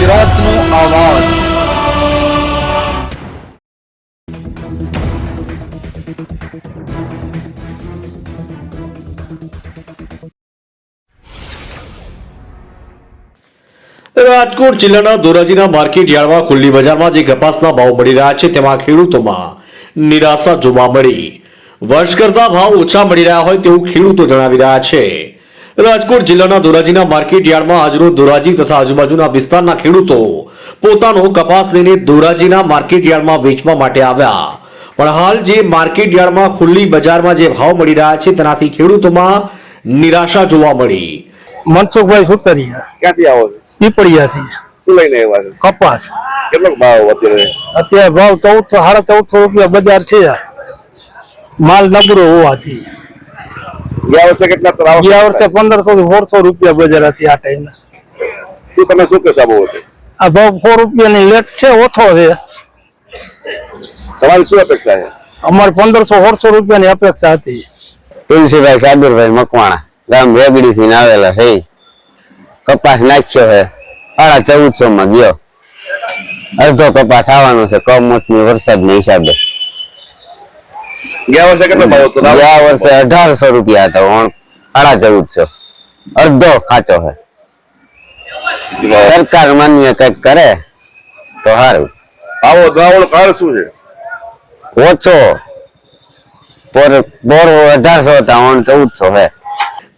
ગુજરાતનો આવાજ। રાજકોટ જિલ્લાના ધોરાજીના માર્કેટ યાર્ડમાં ખુલ્લી બજારમાં જે કપાસના ભાવ મળી રહ્યા છે તેમાં ખેડૂતોમાં નિરાશા જોવા મળી। વર્ષ કરતા ભાવ ઓછા મળી રહ્યા હોય તેવું ખેડૂતો જણાવી રહ્યા છે। રાજકોટ જિલ્લાના ધોરાજીના માર્કેટ યાર્ડમાં હાજરો ધોરાજી તથા આજુબાજુના વિસ્તારના ખેડૂતો પોતાનો કપાસ લઈને ધોરાજીના માર્કેટ યાર્ડમાં વેચવા માટે આવ્યા, પણ હાલ જે માર્કેટ યાર્ડમાં ખુલ્લી બજારમાં જે ભાવ મળી રહ્યા છે તેનાથી ખેડૂતોમાં નિરાશા જોવા મળી। મનસુખભાઈ સુતરિયા, ક્યાંથી આવો છો? પીપળિયાથી। શું લઈને આવ્યા છો? કપાસ કેટલો ભાવ અત્યારે? અત્યારે ભાવ 1400 રૂપિયા બજાર છે। માલ નબળો હોવાથી ગયા વર્ષે કેટલા તો આવક? ગયા વર્ષે 1500 થી 1400 રૂપિયા બજાર હતી આ ટાઈમ। શું તમે શું કહેશો આ બાબતે? આ ભાવ 4 રૂપિયાની લેટ છે, ઓછો છે। તમારી શું અપેક્ષા છે? અમારે 1500-1600 રૂપિયાની અપેક્ષા હતી। તુલસીભાઈ સાદુરભાઈ મકવાણા, ગામ વેગડી થી આવેલા છે। કપાસ નાખ્યો છે 1450 માં ગયો, અડધો કપાસ આવવાનો છે કમોસમી વરસાદના હિસાબે। ગયા વર્ષે કેટલો ભાવ હતો? ગયા વર્ષે 1800 રૂપિયા હતા, 1450, અડધો ખાચો છે। સરકાર માન્ય કઈક કરે તો સારું। આવો દાવળ કારણ શું છે? ઓછો બોર 1800 હતા, 1400 છે।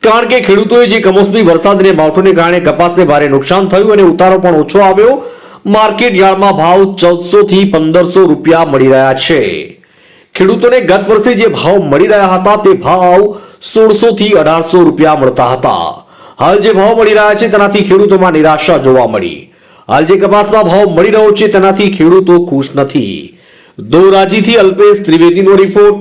કારણ કે ખેડૂતોએ જે કમોસમી વરસાદ અને માવઠાને કારણે કપાસને ભારે નુકસાન થયું અને ઉતારો પણ ઓછો આવ્યો। માર્કેટ યાર્ડમાં ભાવ 1400 થી 1500 રૂપિયા મળી રહ્યા છે। ખેડૂતોને ગત વર્ષે જે ભાવ મળી રહ્યા હતા તે ભાવ 1600 થી 1800 રૂપિયા મળતા હતા। હાલ જે ભાવ મળી રહ્યા છે તેનાથી ખેડૂતોમાં નિરાશા જોવા મળી। હાલ જે કપાસમાં ભાવ મળી રહ્યો છે તેનાથી ખેડૂતો ખુશ નથી। ધોરાજીથી અલ્પેશ ત્રિવેદીનો રિપોર્ટ,